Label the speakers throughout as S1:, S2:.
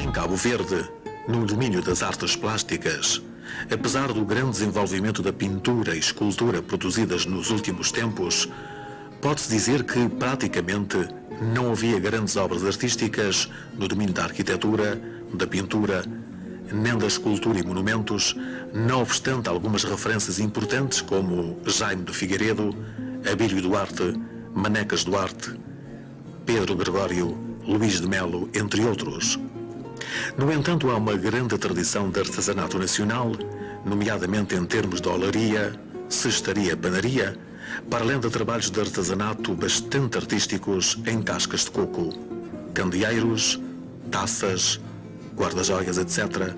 S1: Em Cabo Verde, no domínio das artes plásticas, apesar do grande desenvolvimento da pintura e escultura produzidas nos últimos tempos, pode-se dizer que praticamente não havia grandes obras artísticas no domínio da arquitetura, da pintura, nem da escultura e monumentos, não obstante algumas referências importantes como Jaime de Figueiredo, Abílio Duarte, Manecas Duarte, Pedro Gregório, Luís de Melo, entre outros. No entanto, há uma grande tradição de artesanato nacional, nomeadamente em termos de olaria, cestaria, panaria, para além de trabalhos de artesanato bastante artísticos em cascas de coco, candeeiros, taças, guarda-joias, etc.,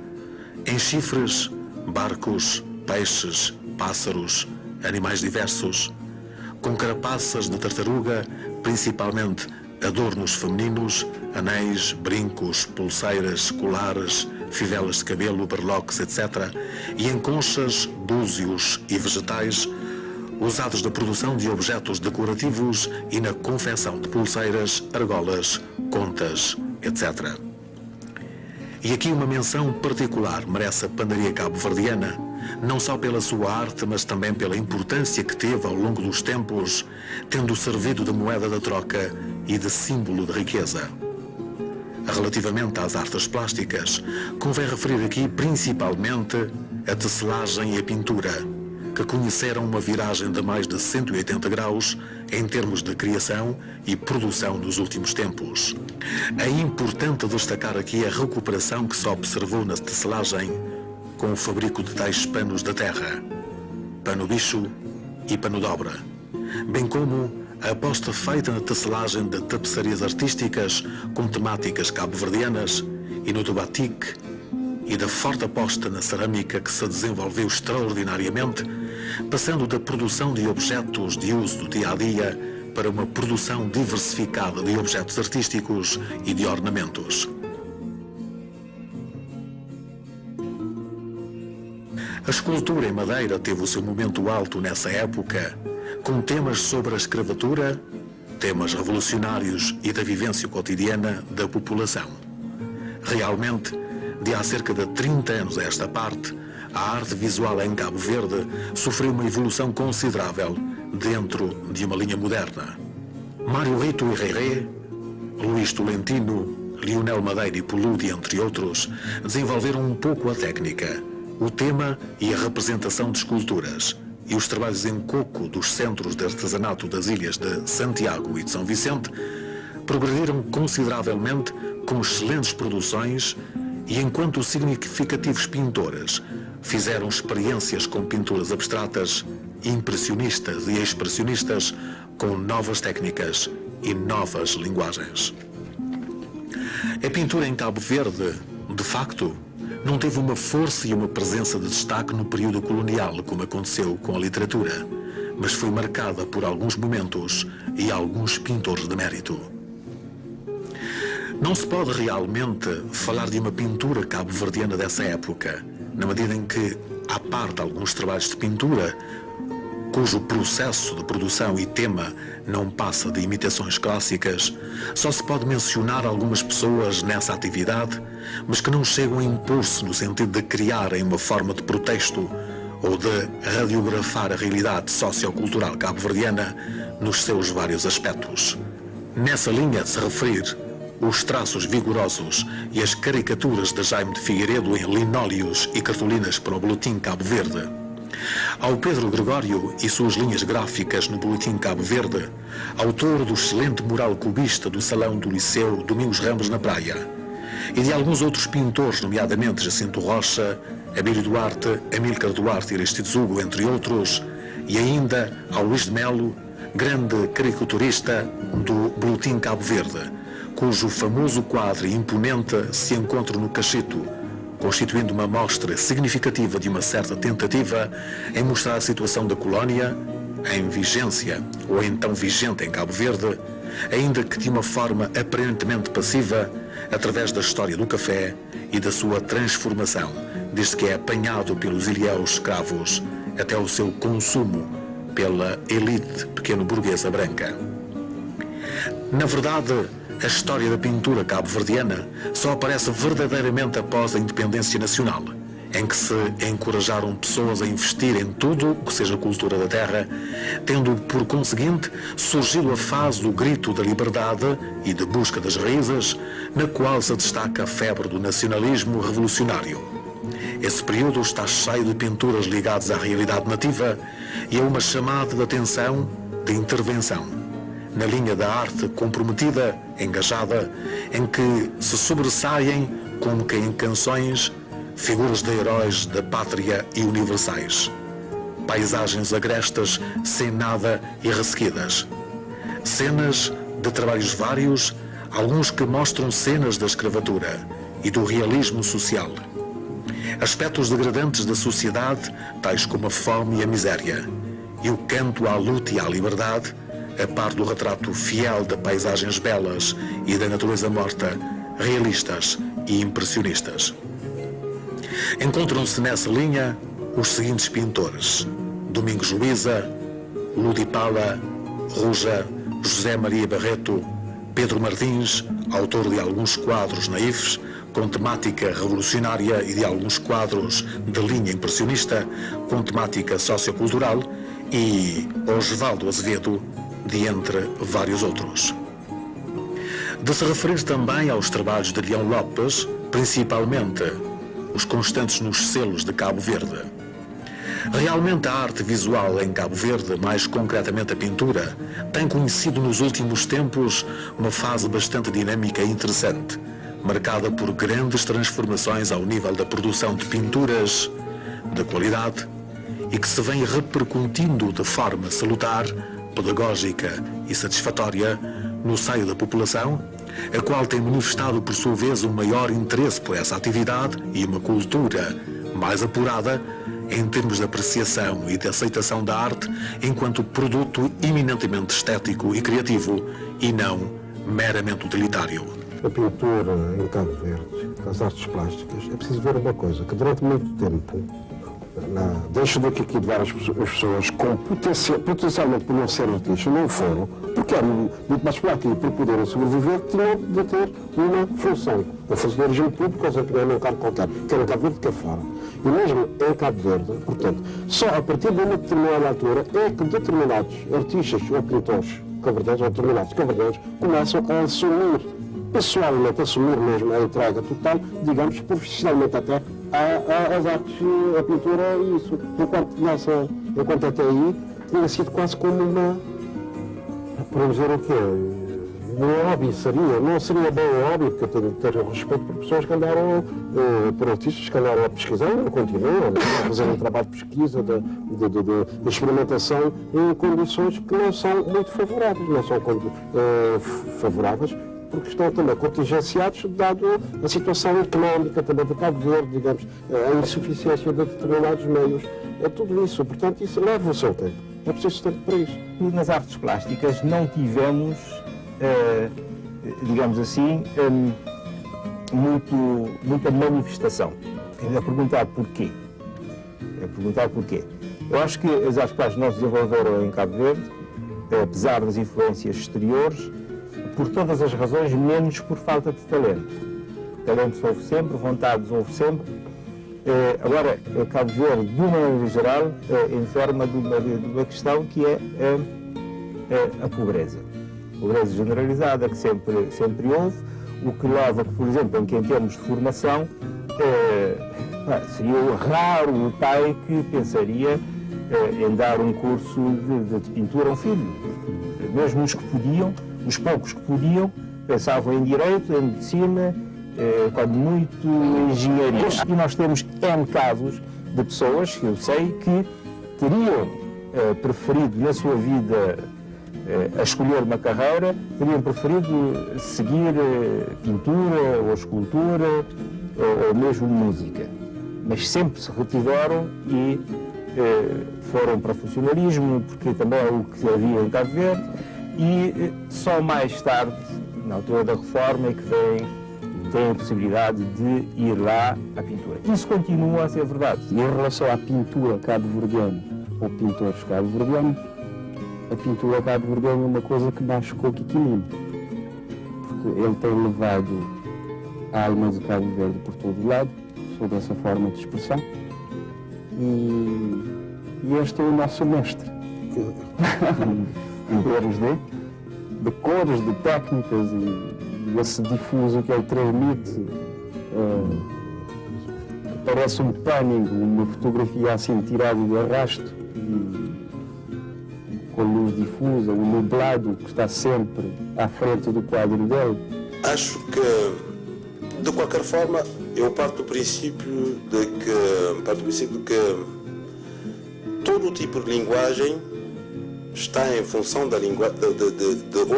S1: em chifres, barcos, peixes, pássaros, animais diversos, com carapaças de tartaruga, principalmente adornos femininos, anéis, brincos, pulseiras, colares, fivelas de cabelo, berloques, etc., e em conchas, búzios e vegetais, usados na produção de objetos decorativos e na confecção de pulseiras, argolas, contas, etc. E aqui uma menção particular merece a panaria cabo-verdiana, não só pela sua arte, mas também pela importância que teve ao longo dos tempos, tendo servido de moeda da troca e de símbolo de riqueza. Relativamente às artes plásticas, convém referir aqui principalmente a tecelagem e a pintura, que conheceram uma viragem de mais de 180 graus em termos de criação e produção nos últimos tempos. É importante destacar aqui a recuperação que se observou na tecelagem com o fabrico de tais panos da terra, pano bicho e pano dobra, bem como a aposta feita na tecelagem de tapeçarias artísticas com temáticas cabo-verdianas e no do batik, e da forte aposta na cerâmica que se desenvolveu extraordinariamente, passando da produção de objetos de uso do dia-a-dia para uma produção diversificada de objetos artísticos e de ornamentos. A escultura em madeira teve o seu momento alto nessa época, com temas sobre a escravatura, temas revolucionários e da vivência cotidiana da população. Realmente, de há cerca de 30 anos a esta parte, a arte visual em Cabo Verde sofreu uma evolução considerável dentro de uma linha moderna. Mário Rito e Reré, Luís Tolentino, Lionel Madeira e Poludi, entre outros, desenvolveram um pouco a técnica, o tema e a representação de esculturas, e os trabalhos em coco dos centros de artesanato das ilhas de Santiago e de São Vicente progrediram consideravelmente com excelentes produções, e enquanto significativos pintores fizeram experiências com pinturas abstratas, impressionistas e expressionistas com novas técnicas e novas linguagens. A pintura em Cabo Verde, de facto, não teve uma força e uma presença de destaque no período colonial, como aconteceu com a literatura, mas foi marcada por alguns momentos e alguns pintores de mérito. Não se pode realmente falar de uma pintura cabo-verdiana dessa época, na medida em que, à parte alguns trabalhos de pintura, cujo processo de produção e tema não passa de imitações clássicas, só se pode mencionar algumas pessoas nessa atividade, mas que não chegam a impor-se no sentido de criarem uma forma de protesto ou de radiografar a realidade sociocultural cabo-verdiana nos seus vários aspectos. Nessa linha de se referir os traços vigorosos e as caricaturas de Jaime de Figueiredo em linóleos e cartolinas para o Boletim Cabo Verde, ao Pedro Gregório e suas linhas gráficas no Boletim Cabo Verde, autor do excelente mural cubista do Salão do Liceu Domingos Ramos na Praia, e de alguns outros pintores, nomeadamente Jacinto Rocha, Abílio Duarte, Amílcar Duarte e Aristides Hugo, entre outros, e ainda ao Luís de Melo, grande caricaturista do Boletim Cabo Verde, cujo famoso quadro imponente se encontra no Cachito, constituindo uma mostra significativa de uma certa tentativa em mostrar a situação da colónia, em vigência ou então vigente em Cabo Verde, ainda que de uma forma aparentemente passiva, através da história do café e da sua transformação, desde que é apanhado pelos ilhéus escravos até o seu consumo pela elite pequeno-burguesa branca. Na verdade, A história da pintura cabo-verdiana só aparece verdadeiramente após a independência nacional, em que se encorajaram pessoas a investir em tudo o que seja cultura da terra, tendo por conseguinte surgido a fase do grito da liberdade e de busca das raízes, na qual se destaca a febre do nacionalismo revolucionário. Esse período está cheio de pinturas ligadas à realidade nativa e a uma chamada de atenção, de intervenção, na linha da arte comprometida, engajada, em que se sobressaem, como que em canções, figuras de heróis da pátria e universais. Paisagens agrestas, sem nada e ressequidas. Cenas de trabalhos vários, alguns que mostram cenas da escravatura e do realismo social. Aspectos degradantes da sociedade, tais como a fome e a miséria, e o canto à luta e à liberdade, a par do retrato fiel de paisagens belas e da natureza morta, realistas e impressionistas. Encontram-se nessa linha os seguintes pintores: Domingos Luiza, Ludi Pala, Ruja, José Maria Barreto, Pedro Martins, autor de alguns quadros naifes com temática revolucionária e de alguns quadros de linha impressionista com temática sociocultural, e Osvaldo Azevedo, de entre vários outros. De se referir também aos trabalhos de Leão Lopes, principalmente os constantes nos selos de Cabo Verde. Realmente a arte visual em Cabo Verde, mais concretamente a pintura, tem conhecido nos últimos tempos uma fase bastante dinâmica e interessante, marcada por grandes transformações ao nível da produção de pinturas de qualidade e que se vem repercutindo de forma salutar, pedagógica e satisfatória no seio da população, a qual tem manifestado por sua vez um maior interesse por essa atividade e uma cultura mais apurada em termos de apreciação e de aceitação da arte enquanto produto eminentemente estético e criativo e não meramente utilitário.
S2: A pintura em Cabo Verde, as artes plásticas, é preciso ver uma coisa, que durante muito tempo, deixo daqui de várias pessoas com potencialmente por não ser artistas, não foram, porque eram muito mais práticos e por poderem sobreviver, tinham de ter uma função de origem pública, ou seja, não cargo qualquer, quer em Cabo Verde, quer fora. E mesmo em Cabo Verde, portanto, só a partir de uma determinada altura é que determinados artistas ou pintores cabo-verdianos, ou determinados cabo-verdianos, começam a assumir, pessoalmente, assumir mesmo a entrega total, digamos, profissionalmente até, às artes, a pintura e isso. Enquanto até aí tinha sido quase como uma, podemos dizer o quê? Um hobby seria, não seria bem um hobby, porque eu tenho que ter respeito por pessoas que andaram, por artistas que andaram a pesquisar e continuam a fazer um trabalho de pesquisa, de experimentação em condições que não são muito favoráveis, não são favoráveis, porque estão também contingenciados, dado a situação económica também de Cabo Verde, digamos, a insuficiência de determinados meios, tudo isso. Portanto, isso leva o seu tempo. É preciso tempo para isso.
S3: E nas artes plásticas não tivemos, digamos assim, muita manifestação. É perguntar porquê. Eu acho que as artes plásticas não se desenvolveram em Cabo Verde, apesar das influências exteriores, por todas as razões, menos por falta de talento. Talento houve sempre, vontades houve sempre. Agora, Cabo Verde, de uma maneira geral, enferma de uma questão que é a pobreza. Pobreza generalizada, que sempre houve, o que leva, por exemplo, em termos de formação, seria raro o pai que pensaria em dar um curso de pintura a um filho. Mesmo os que podiam, os poucos que podiam, pensavam em direito, em medicina, quando muito em engenharia. E nós temos N casos de pessoas, que eu sei, que teriam preferido na sua vida a escolher uma carreira, teriam preferido seguir pintura ou escultura ou mesmo música. Mas sempre se retiveram e foram para o funcionalismo, porque também é o que havia em Cabo Verde, e só mais tarde, na altura da reforma, é que têm a possibilidade de ir lá à pintura. Isso continua a ser verdade.
S4: E em relação à pintura cabo-verdiana, ou pintores cabo-verdianos, a pintura cabo-verdiana é uma coisa que nasce com o Quiquinino. Porque ele tem levado a alma de Cabo Verde por todo lado, sob essa forma de expressão. E este é o nosso mestre. Em termos de cores, de técnicas e esse difuso que ele transmite, parece um panning, uma fotografia assim tirada de arrasto, com luz difusa, um nublado que está sempre à frente do quadro dele.
S5: Acho que, de qualquer forma, eu parto do princípio de que todo tipo de linguagem está em função de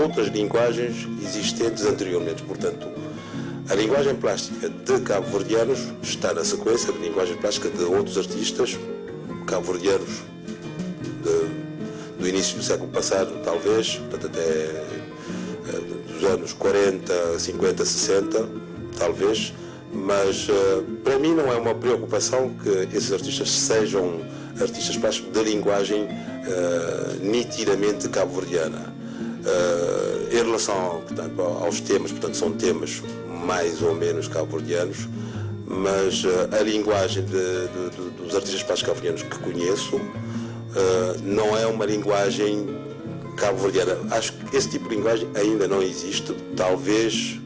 S5: outras linguagens existentes anteriormente. Portanto, a linguagem plástica de cabo-verdianos está na sequência da linguagem plástica de outros artistas cabo-verdianos do início do século passado, talvez, portanto, até dos anos 40, 50, 60, talvez, mas para mim não é uma preocupação que esses artistas sejam artistas plásticos de linguagem nitidamente cabo-verdiana. Em relação, portanto, aos temas, portanto, são temas mais ou menos cabo-verdianos, mas a linguagem dos artistas plásticos cabo-verdianos que conheço não é uma linguagem cabo-verdiana. Acho que esse tipo de linguagem ainda não existe. Talvez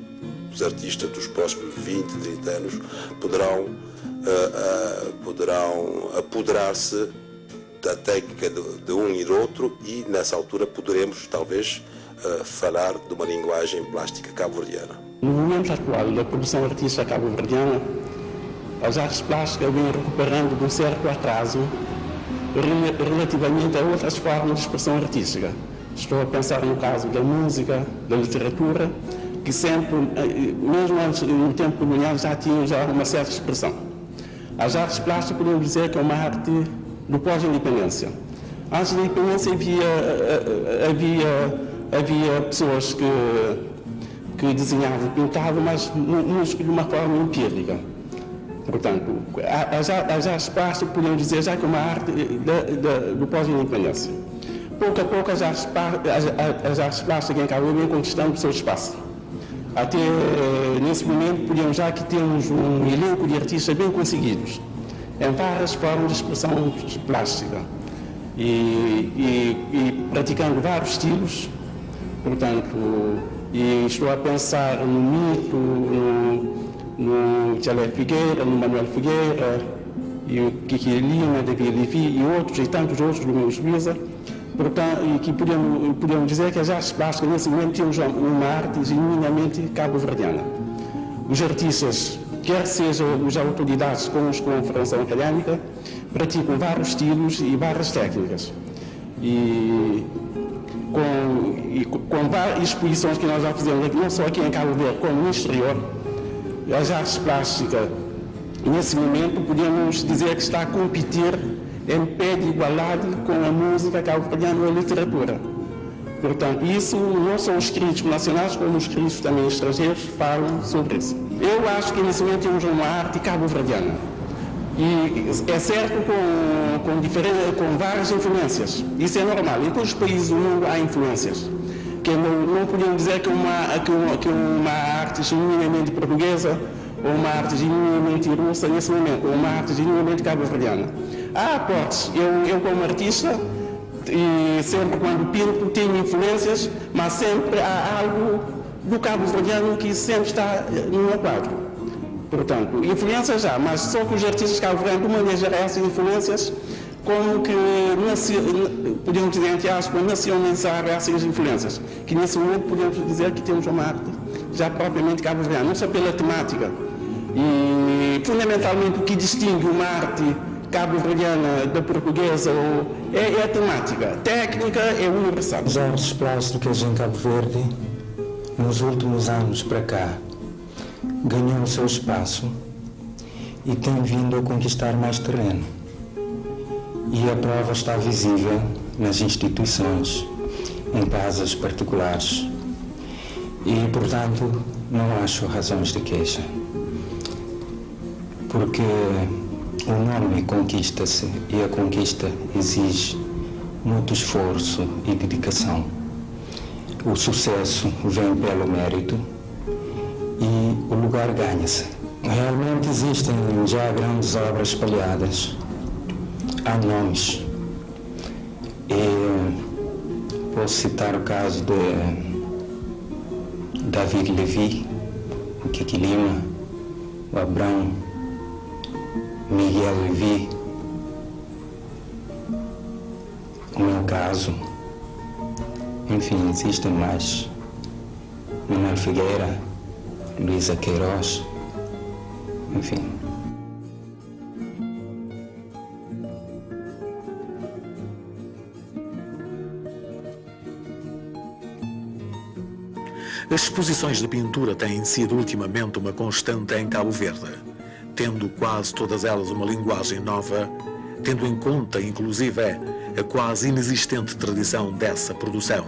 S5: os artistas dos próximos 20, 30 anos poderão apoderar-se da técnica de um e do outro, e nessa altura poderemos talvez falar de uma linguagem plástica cabo-verdiana.
S6: No momento atual da produção artística cabo-verdiana, as artes plásticas vêm recuperando de um certo atraso relativamente a outras formas de expressão artística. Estou a pensar no caso da música, da literatura, que sempre, mesmo antes no tempo colonial, já tinham uma certa expressão. As artes plásticas podemos dizer que é uma arte do pós-independência. Antes da independência havia pessoas que desenhavam, pintavam, mas de uma forma empírica. Portanto, as artes plásticas podemos dizer já que é uma arte do pós-independência. Pouco a pouco as artes plásticas em Cabo Verde vêm conquistando o seu espaço. Até nesse momento podemos já que temos um elenco de artistas bem conseguidos em várias formas de expressão plástica e praticando vários estilos. Portanto, e estou a pensar no Mito, no Tchalé Figueira, no Manuel Figueira, e o Kiki Lima, David Levi e outros, e tantos outros do meu Suíça. Portanto, e que podemos dizer que as artes plásticas nesse momento temos uma arte genuinamente cabo-verdiana. Os artistas, quer sejam as autoridades com a formação académica, praticam vários estilos e várias técnicas. E com várias exposições que nós já fizemos aqui, não só aqui em Cabo Verde, como no exterior, as artes plásticas, nesse momento, podemos dizer que está a competir em pé de igualdade com a música cabo-verdiana ou a literatura. Portanto, isso não só os críticos nacionais, como os críticos também estrangeiros falam sobre isso. Eu acho que nesse momento temos uma arte cabo-verdiana. E é certo com várias influências. Isso é normal. Em todos os países do mundo há influências. Que não podemos dizer que uma arte genuinamente portuguesa ou uma arte genuinamente russa nesse momento, ou uma arte genuinamente cabo-verdiana. Há aportes. Eu como artista, e sempre quando pinto, tenho influências, mas sempre há algo do cabo-verdiano que sempre está no meu quadro. Portanto, influências já, mas só que os artistas cabo-verdianos, de uma maneira geral, essas influências, como que, podemos dizer, entre aspas, nacionalizar essas influências. Que nesse momento podemos dizer que temos uma arte já propriamente cabo-verdiana, não só pela temática. E, fundamentalmente, o que distingue uma arte cabo-verdiana da portuguesa é a temática. A técnica é universal.
S7: As artes plásticas em Cabo Verde, nos últimos anos para cá, ganhou o seu espaço e tem vindo a conquistar mais terreno. E a prova está visível nas instituições, em casas particulares. E, portanto, não acho razões de queixa. Porque o nome conquista-se e a conquista exige muito esforço e dedicação. O sucesso vem pelo mérito lugar ganha-se. Realmente existem já grandes obras espalhadas. Há nomes. E posso citar o caso de David Levy, o Kiki Lima, o Abrão Miguel Levy, o meu caso. Enfim, existem mais. Manuel Figueira, Luísa Queiroz, enfim.
S1: As exposições de pintura têm sido ultimamente uma constante em Cabo Verde, tendo quase todas elas uma linguagem nova, tendo em conta, inclusive, a quase inexistente tradição dessa produção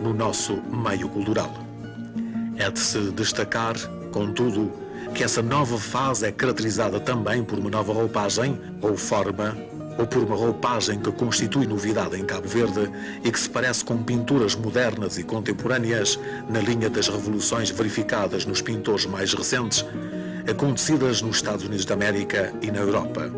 S1: no nosso meio cultural. É de se destacar, contudo, que essa nova fase é caracterizada também por uma nova roupagem ou forma, ou por uma roupagem que constitui novidade em Cabo Verde e que se parece com pinturas modernas e contemporâneas na linha das revoluções verificadas nos pintores mais recentes, acontecidas nos Estados Unidos da América e na Europa.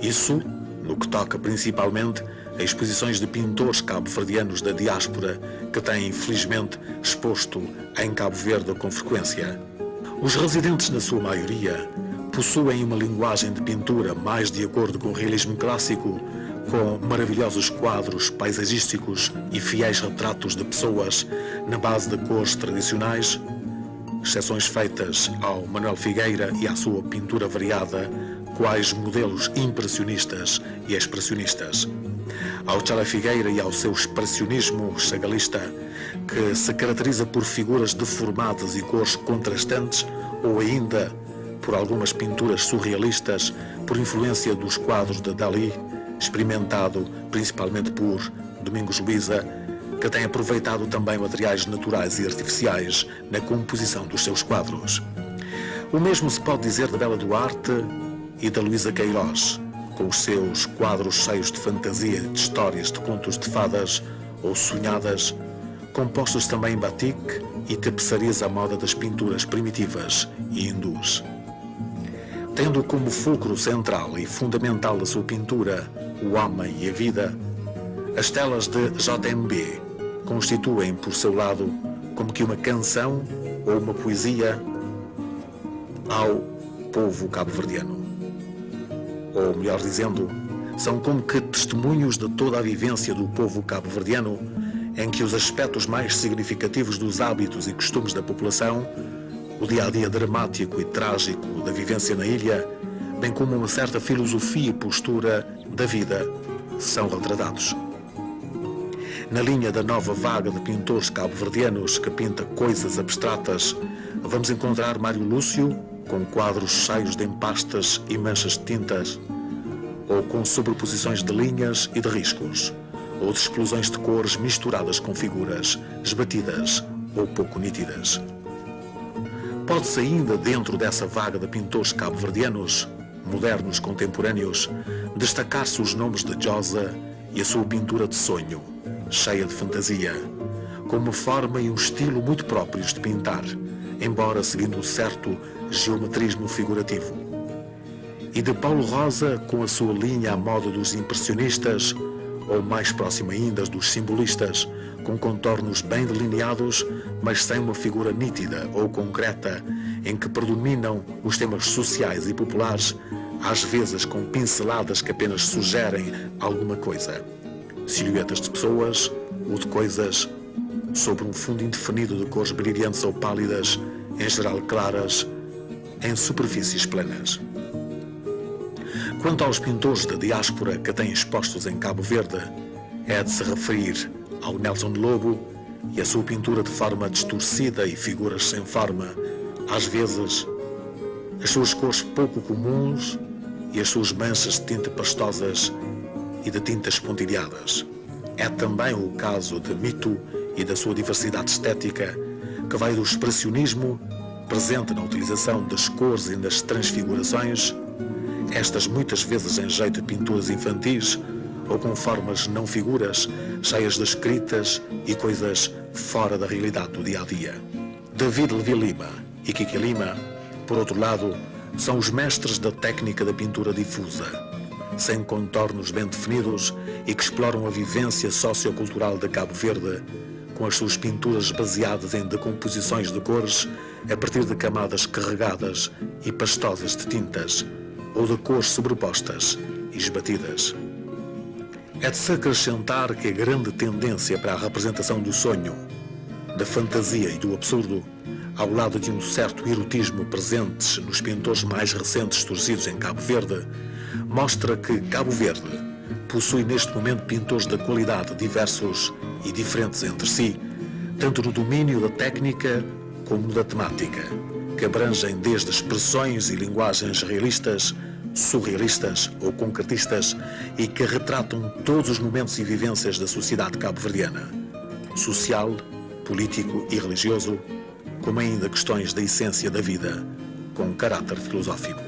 S1: Isso no que toca principalmente a exposições de pintores cabo-verdianos da diáspora que têm, felizmente, exposto em Cabo Verde com frequência. Os residentes, na sua maioria, possuem uma linguagem de pintura mais de acordo com o realismo clássico, com maravilhosos quadros paisagísticos e fiéis retratos de pessoas na base de cores tradicionais, exceções feitas ao Manuel Figueira e à sua pintura variada, quais modelos impressionistas e expressionistas. Ao Chala Figueira e ao seu expressionismo chagalista, que se caracteriza por figuras deformadas e cores contrastantes, ou ainda por algumas pinturas surrealistas, por influência dos quadros de Dalí, experimentado principalmente por Domingos Luiza, que tem aproveitado também materiais naturais e artificiais na composição dos seus quadros. O mesmo se pode dizer de Bela Duarte e da Luísa Queiroz, com os seus quadros cheios de fantasia e de histórias de contos de fadas ou sonhadas, compostos também em batik e tapeçarias à moda das pinturas primitivas e hindus. Tendo como fulcro central e fundamental da sua pintura o homem e a vida, as telas de JMB constituem, por seu lado, como que uma canção ou uma poesia ao povo cabo-verdiano. Ou, melhor dizendo, são como que testemunhos de toda a vivência do povo cabo-verdiano, em que os aspectos mais significativos dos hábitos e costumes da população, o dia-a-dia dramático e trágico da vivência na ilha, bem como uma certa filosofia e postura da vida, são retratados. Na linha da nova vaga de pintores cabo-verdianos que pinta coisas abstratas, vamos encontrar Mário Lúcio, com quadros cheios de empastas e manchas de tintas, ou com sobreposições de linhas e de riscos, ou de explosões de cores misturadas com figuras esbatidas ou pouco nítidas. Pode-se ainda, dentro dessa vaga de pintores cabo-verdianos, modernos contemporâneos, destacar-se os nomes de Josa e a sua pintura de sonho, cheia de fantasia, com uma forma e um estilo muito próprios de pintar, embora seguindo um certo geometrismo figurativo. E de Paulo Rosa, com a sua linha à moda dos impressionistas, ou mais próxima ainda dos simbolistas, com contornos bem delineados, mas sem uma figura nítida ou concreta, em que predominam os temas sociais e populares, às vezes com pinceladas que apenas sugerem alguma coisa. Silhuetas de pessoas ou de coisas sobre um fundo indefinido de cores brilhantes ou pálidas, em geral claras, em superfícies planas. Quanto aos pintores da diáspora que têm expostos em Cabo Verde, é de se referir ao Nelson Lobo e a sua pintura de forma distorcida e figuras sem forma, às vezes, as suas cores pouco comuns e as suas manchas de tinta pastosas e de tintas pontilhadas. É também o caso de Mito e da sua diversidade estética, que vai do expressionismo, presente na utilização das cores e das transfigurações, estas muitas vezes em jeito de pinturas infantis ou com formas não figuras, cheias de escritas e coisas fora da realidade do dia-a-dia. David Levi Lima e Kiki Lima Por outro lado, são os mestres da técnica da pintura difusa, sem contornos bem definidos e que exploram a vivência sociocultural de Cabo Verde, com as suas pinturas baseadas em decomposições de cores a partir de camadas carregadas e pastosas de tintas, ou de cores sobrepostas e esbatidas. É de se acrescentar que a grande tendência para a representação do sonho, da fantasia e do absurdo, ao lado de um certo erotismo presentes nos pintores mais recentes surgidos em Cabo Verde, mostra que Cabo Verde possui neste momento pintores de qualidade diversos e diferentes entre si, tanto no domínio da técnica como da temática, que abrangem desde expressões e linguagens realistas, surrealistas ou concretistas e que retratam todos os momentos e vivências da sociedade cabo-verdiana, social, político e religioso, como ainda questões da essência da vida, com caráter filosófico.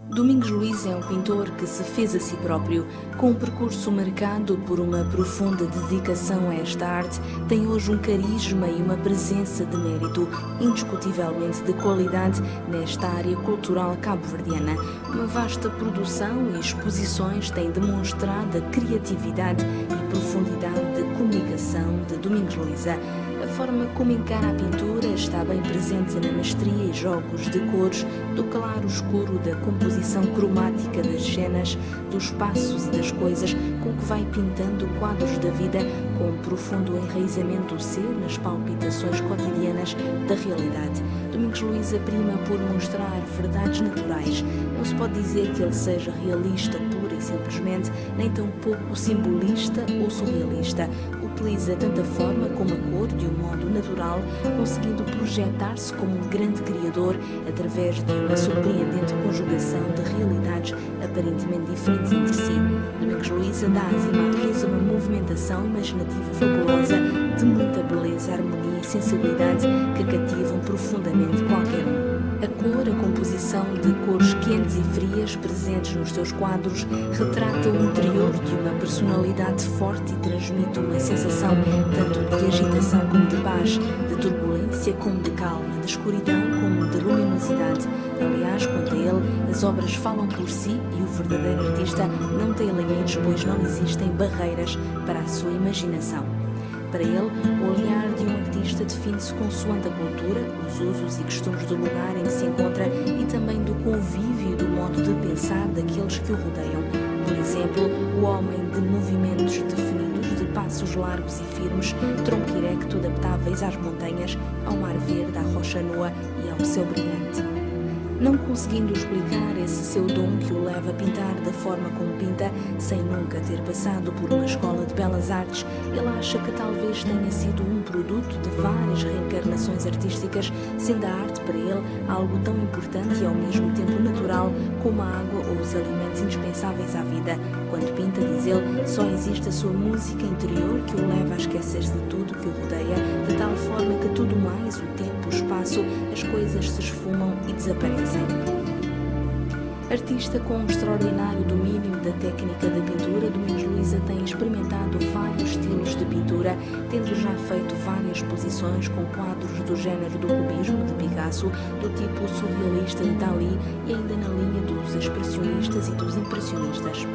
S8: Domingos Luiz é um pintor que se fez a si próprio. Com um percurso marcado por uma profunda dedicação a esta arte, tem hoje um carisma e uma presença de mérito indiscutivelmente de qualidade nesta área cultural cabo-verdiana. Uma vasta produção e exposições têm demonstrado a criatividade e profundidade de comunicação de Domingos Luiz. A forma como encara a pintura está bem presente na mestria e jogos de cores, do claro-escuro da composição cromática das cenas, dos espaços e das coisas, com que vai pintando quadros da vida com um profundo enraizamento do ser nas palpitações cotidianas da realidade. Domingos Luiz prima por mostrar verdades naturais. Não se pode dizer que ele seja realista pura e simplesmente, nem tampouco simbolista ou surrealista. Utiliza tanto a forma como a cor de um modo natural, conseguindo projetar-se como um grande criador através de uma surpreendente conjugação de realidades aparentemente diferentes entre si. Domingos Luiz dá às imagens uma movimentação imaginativa fabulosa, de muita beleza, harmonia e sensibilidade que cativam profundamente qualquer um. A cor, a composição de cores quentes e frias presentes nos seus quadros retrata o interior de uma personalidade forte e transmite uma sensação tanto de agitação como de paz, de turbulência como de calma, de escuridão como de luminosidade. Aliás, quanto a ele, as obras falam por si e o verdadeiro artista não tem limites, pois não existem barreiras para a sua imaginação. Para ele, o olhar de um artista define-se consoante a cultura, os usos e costumes do lugar em que se encontra e também do convívio e do modo de pensar daqueles que o rodeiam. Por exemplo, o homem de movimentos definidos, de passos largos e firmes, tronco erecto, adaptáveis às montanhas, ao mar verde, à rocha nua e ao céu brilhante. Não conseguindo explicar esse seu dom que o leva a pintar da forma como pinta, sem nunca ter passado por uma escola de belas artes, ele acha que talvez tenha sido um produto de várias reencarnações artísticas, sendo a arte para ele algo tão importante e ao mesmo tempo natural como a água ou os alimentos indispensáveis à vida. Quando pinta, diz ele, só existe a sua música interior que o leva a esquecer-se de tudo que o rodeia, de tal forma que tudo mais, o tempo, o espaço, as coisas se esfumam e desaparecem. Artista com um extraordinário domínio da técnica da pintura, Domingos Luiza tem experimentado vários estilos de pintura, tendo já feito várias exposições com quadros do género do cubismo de Picasso, do tipo surrealista de Dalí e ainda na linha dos expressionistas e dos impressionistas.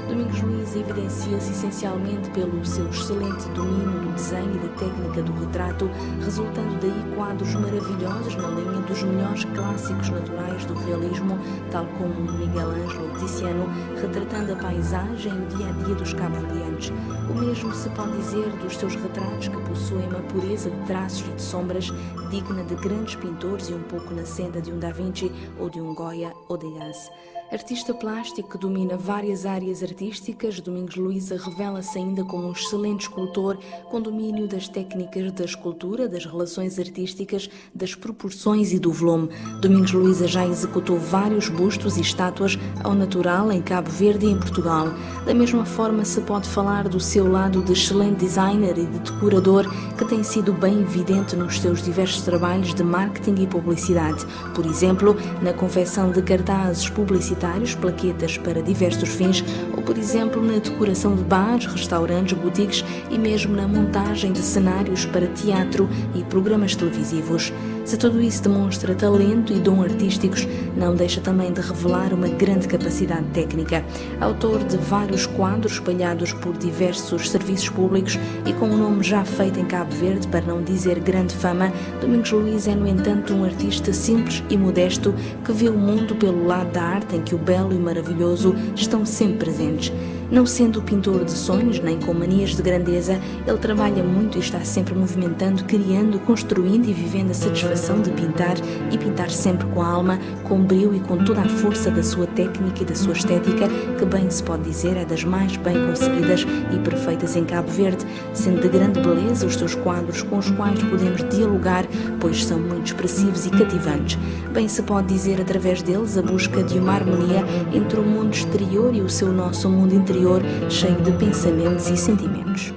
S8: Domingos Luiza evidencia-se essencialmente pelo seu excelente domínio do desenho e da técnica do retrato, resultando daí quadros maravilhosos na linha dos melhores clássicos naturais do realismo, tal como Miguel Ângelo ou Tiziano, retratando a paisagem e o dia-a-dia dos cabo-verdianos. O mesmo se pode dizer dos seus retratos, que possuem uma pureza de traços e de sombras digna de grandes pintores e um pouco na senda de um Da Vinci ou de um Goya ou Degas. Artista plástico que domina várias áreas artísticas, Domingos Luiza revela-se ainda como um excelente escultor com domínio das técnicas da escultura, das relações artísticas, das proporções e do volume. Domingos Luiza já executou vários bustos e estátuas ao natural em Cabo Verde e em Portugal. Da mesma forma se pode falar do seu lado de excelente designer e de decorador, que tem sido bem evidente nos seus diversos trabalhos de marketing e publicidade. Por exemplo, na confecção de cartazes publicitários, plaquetas para diversos fins, ou por exemplo na decoração de bares, restaurantes, boutiques e mesmo na montagem de cenários para teatro e programas televisivos. Se tudo isso demonstra talento e dom artísticos, não deixa também de revelar uma grande capacidade técnica. Autor de vários quadros espalhados por diversos serviços públicos e com um nome já feito em Cabo Verde, para não dizer grande fama, Domingos Luiza é, no entanto, um artista simples e modesto que vê o mundo pelo lado da arte em que o belo e maravilhoso estão sempre presentes. Não sendo pintor de sonhos, nem com manias de grandeza, ele trabalha muito e está sempre movimentando, criando, construindo e vivendo a satisfação de pintar, e pintar sempre com a alma, com brio e com toda a força da sua técnica e da sua estética, que bem se pode dizer é das mais bem conseguidas e perfeitas em Cabo Verde, sendo de grande beleza os seus quadros com os quais podemos dialogar, pois são muito expressivos e cativantes. Bem se pode dizer através deles a busca de uma harmonia entre o mundo exterior e o seu nosso mundo interior, cheio de pensamentos e sentimentos.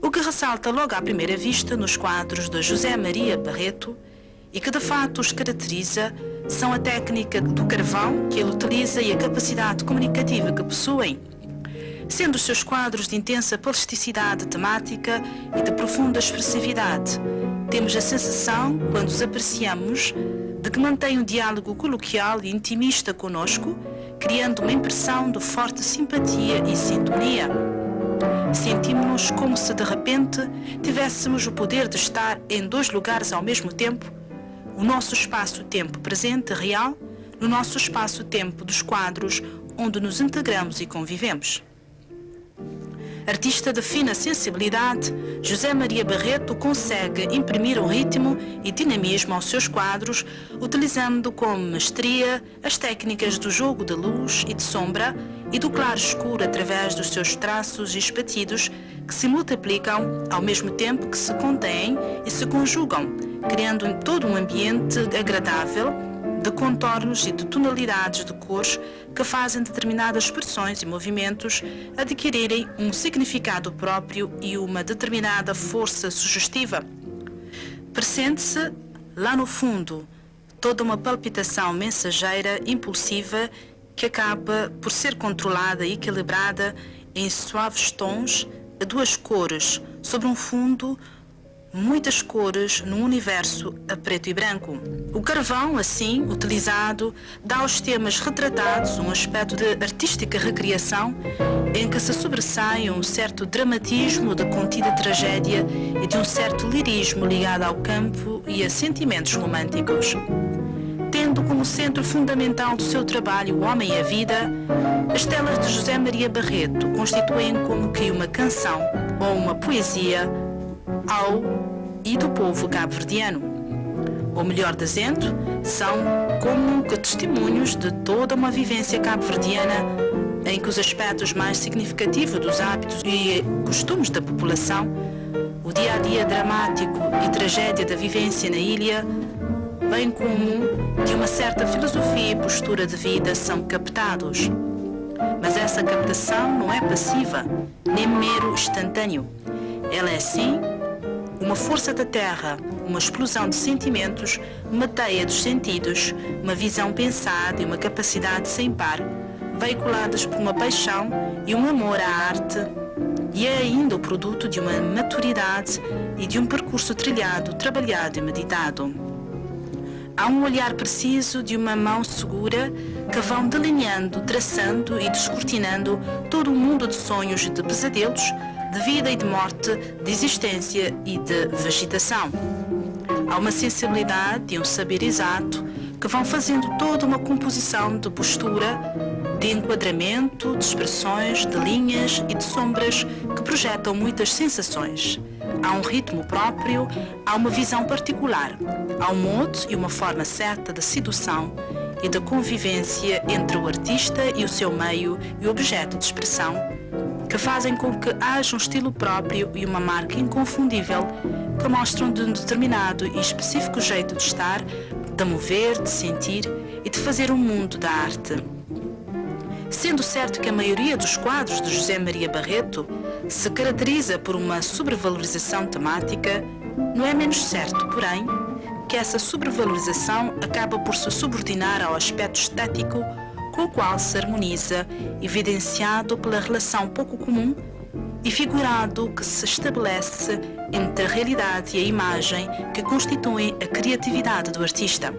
S9: O que ressalta logo à primeira vista nos quadros de José Maria Barreto e que de fato os caracteriza são a técnica do carvão que ele utiliza e a capacidade comunicativa que possuem. Sendo os seus quadros de intensa plasticidade temática e de profunda expressividade, temos a sensação, quando os apreciamos, de que mantém um diálogo coloquial e intimista conosco, criando uma impressão de forte simpatia e sintonia. Sentimos-nos como se de repente tivéssemos o poder de estar em dois lugares ao mesmo tempo, o nosso espaço-tempo presente real, no nosso espaço-tempo dos quadros onde nos integramos e convivemos. Artista de fina sensibilidade, José Maria Barreto consegue imprimir um ritmo e dinamismo aos seus quadros, utilizando com mestria as técnicas do jogo de luz e de sombra e do claro-escuro através dos seus traços e espatidos, que se multiplicam ao mesmo tempo que se contêm e se conjugam, criando todo um ambiente agradável de contornos e de tonalidades de cores que fazem determinadas expressões e movimentos adquirirem um significado próprio e uma determinada força sugestiva. Pressente-se, lá no fundo, toda uma palpitação mensageira, impulsiva, que acaba por ser controlada e equilibrada em suaves tons a duas cores, sobre um fundo muitas cores num universo a preto e branco. O carvão, assim, utilizado, dá aos temas retratados um aspecto de artística recriação em que se sobressai um certo dramatismo de contida tragédia e de um certo lirismo ligado ao campo e a sentimentos românticos. Tendo como centro fundamental do seu trabalho o homem e a vida, as telas de José Maria Barreto constituem como que uma canção ou uma poesia ao e do povo cabo-verdiano. Ou melhor dizendo, são como que testemunhos de toda uma vivência cabo-verdiana em que os aspectos mais significativos dos hábitos e costumes da população, o dia-a-dia dramático e tragédia da vivência na ilha, bem como de uma certa filosofia e postura de vida são captados. Mas essa captação não é passiva, nem mero instantâneo. Ela é, sim, uma força da terra, uma explosão de sentimentos, uma teia dos sentidos, uma visão pensada e uma capacidade sem par, veiculadas por uma paixão e um amor à arte, e é ainda o produto de uma maturidade e de um percurso trilhado, trabalhado e meditado. Há um olhar preciso de uma mão segura que vão delineando, traçando e descortinando todo um mundo de sonhos e de pesadelos, de vida e de morte, de existência e de vegetação. Há uma sensibilidade e um saber exato que vão fazendo toda uma composição de postura, de enquadramento, de expressões, de linhas e de sombras que projetam muitas sensações. Há um ritmo próprio, há uma visão particular, há um modo e uma forma certa de sedução e de convivência entre o artista e o seu meio e o objeto de expressão, que fazem com que haja um estilo próprio e uma marca inconfundível que mostram de um determinado e específico jeito de estar, de mover, de sentir e de fazer o mundo da arte. Sendo certo que a maioria dos quadros de José Maria Barreto se caracteriza por uma sobrevalorização temática, não é menos certo, porém, que essa sobrevalorização acaba por se subordinar ao aspecto estético com o qual se harmoniza, evidenciado pela relação pouco comum e figurado que se estabelece entre a realidade e a imagem que constituem a criatividade do artista.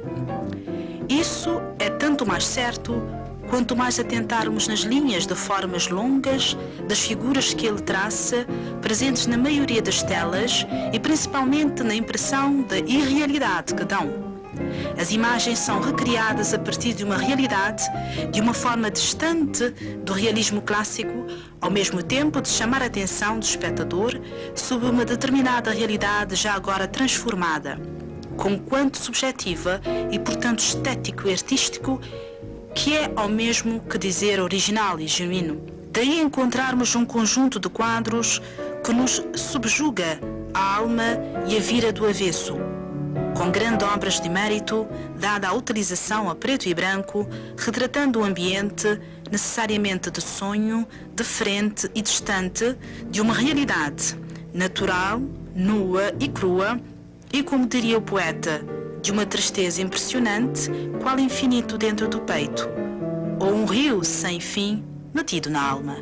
S9: Isso é tanto mais certo quanto mais atentarmos nas linhas de formas longas das figuras que ele traça, presentes na maioria das telas e principalmente na impressão da irrealidade que dão. As imagens são recriadas a partir de uma realidade, de uma forma distante do realismo clássico, ao mesmo tempo de chamar a atenção do espectador sobre uma determinada realidade já agora transformada, conquanto subjetiva e, portanto, estético e artístico, que é ao mesmo que dizer original e genuíno. Daí encontrarmos um conjunto de quadros que nos subjuga a alma e a vira do avesso, com grandes obras de mérito, dada a utilização a preto e branco, retratando o ambiente necessariamente de sonho, de frente e distante de uma realidade natural, nua e crua, e, como diria o poeta, de uma tristeza impressionante, qual infinito dentro do peito, ou um rio sem fim metido na alma.